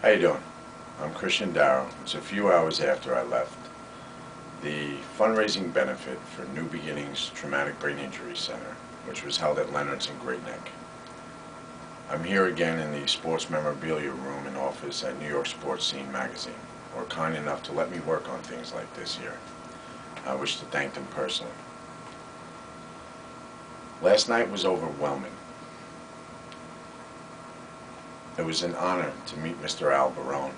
How you doing? I'm Christian Darrow. It's a few hours after I left the fundraising benefit for New Beginnings Traumatic Brain Injury Center, which was held at Leonard's in Great Neck. I'm here again in the sports memorabilia room and office at New York Sports Scene magazine, who are kind enough to let me work on things like this here. I wish to thank them personally. Last night was overwhelming. It was an honor to meet Mr. Al Barone,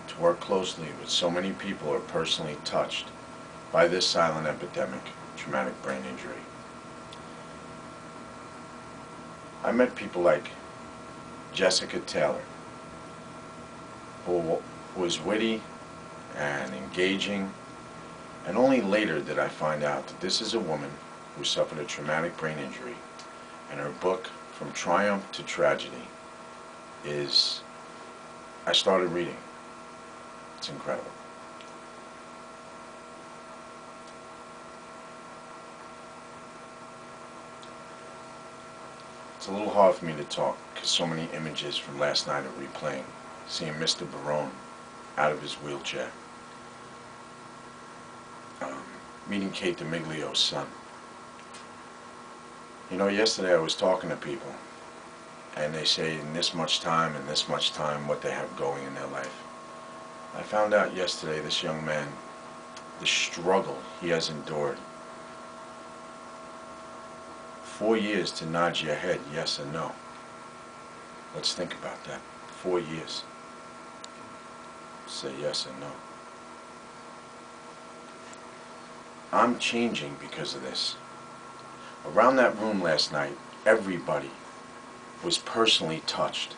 to work closely with so many people who are personally touched by this silent epidemic, traumatic brain injury. I met people like Jessica Taylor, who was witty and engaging, and only later did I find out that this is a woman who suffered a traumatic brain injury, and her book, From Triumph to Tragedy, I started reading. It's incredible. It's a little hard for me to talk because so many images from last night are replaying. Seeing Mr. Barone out of his wheelchair. Meeting Kate DiMiglio's son. You know, yesterday I was talking to people and they say in this much time and this much time what they have going in their life. I found out yesterday this young man, the struggle he has endured. 4 years to nod your head yes or no. Let's think about that. 4 years. Say yes or no. I'm changing because of this. Around that room last night, everybody was personally touched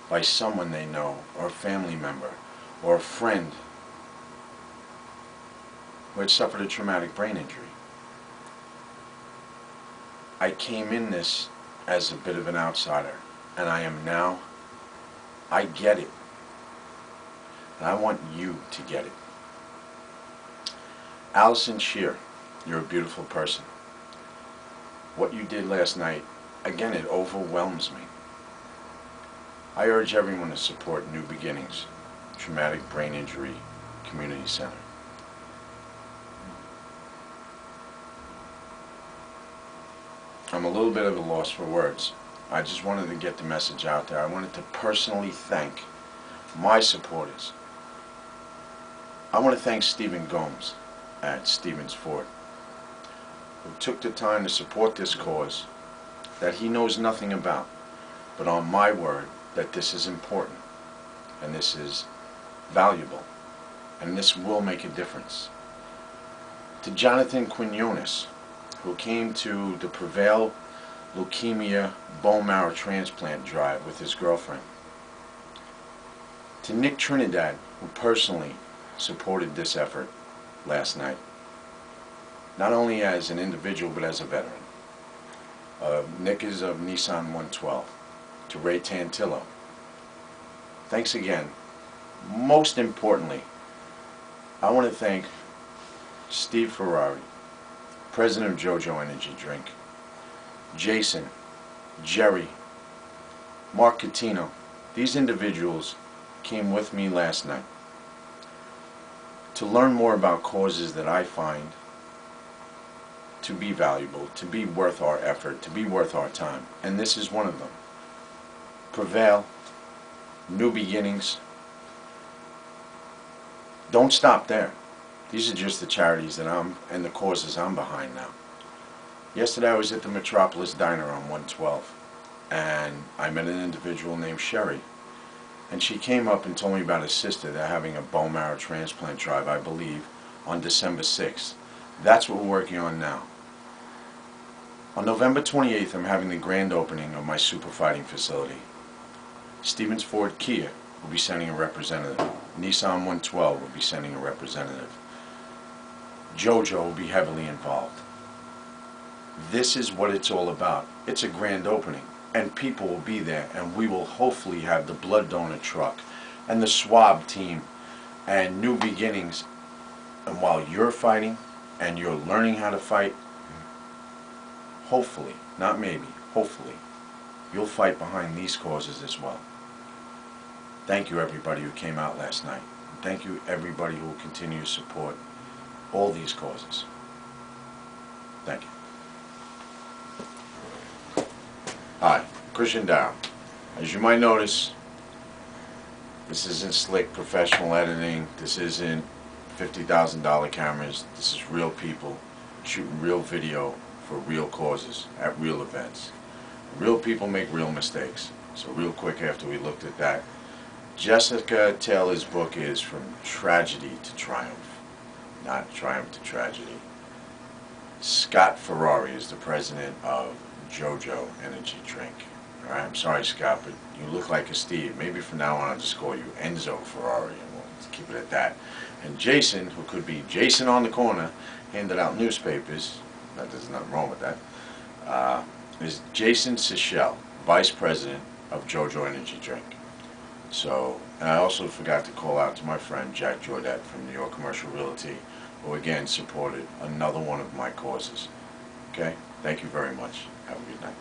by someone they know, or a family member, or a friend who had suffered a traumatic brain injury. I came in this as a bit of an outsider, and I am now. I get it. And I want you to get it. Allison Shear, you're a beautiful person. What you did last night, again, it overwhelms me. I urge everyone to support New Beginnings Traumatic Brain Injury Community Center. I'm a little bit of a loss for words. I just wanted to get the message out there. I wanted to personally thank my supporters. I want to thank Stephen Gomes at Stevens Ford, who took the time to support this cause that he knows nothing about, but on my word that this is important and this is valuable and this will make a difference. To Jonathan Quinones, who came to the Prevail Leukemia Bone Marrow Transplant Drive with his girlfriend. To Nick Trinidad, who personally supported this effort last night, not only as an individual but as a veteran. Nick is of Nissan 112. To Ray Tantillo, thanks again. Most importantly, I want to thank Steve Ferrari, president of JoJo Energy Drink, Jason, Jerry, Mark Catino. These individuals came with me last night to learn more about causes that I find to be valuable, to be worth our effort, to be worth our time. And this is one of them. Prevail, New Beginnings. Don't stop there. These are just the charities that and the causes I'm behind now. Yesterday I was at the Metropolis Diner on 112, and I met an individual named Sherry. And she came up and told me about her sister. They're having a bone marrow transplant drive, I believe, on December 6th. That's what we're working on now. On November 28th, I'm having the grand opening of my super fighting facility. Stevens Ford Kia will be sending a representative. Nissan 112 will be sending a representative. JoJo will be heavily involved. This is what it's all about. It's a grand opening, and people will be there, and we will hopefully have the blood donor truck and the swab team and New Beginnings. And while you're fighting and you're learning how to fight, hopefully, not maybe, hopefully, you'll fight behind these causes as well. Thank you everybody who came out last night. Thank you everybody who will continue to support all these causes. Thank you. Hi, Christian Darrow. As you might notice, this isn't slick professional editing. This isn't $50,000 cameras. This is real people shooting real video for real causes at real events. Real people make real mistakes. So real quick after we looked at that, Jessica Taylor's book is From Tragedy to Triumph, not Triumph to Tragedy. Scott Ferrari is the president of JoJo Energy Drink. Alright, I'm sorry Scott, but you look like a Steve. Maybe from now on I'll just call you Enzo Ferrari and we'll keep it at that. And Jason, who could be Jason on the corner, handed out newspapers, there's nothing wrong with that, is Jason Sichel, Vice President of JoJo Energy Drink. So, and I also forgot to call out to my friend Jack Jordet from New York Commercial Realty, who again supported another one of my causes. Okay? Thank you very much. Have a good night.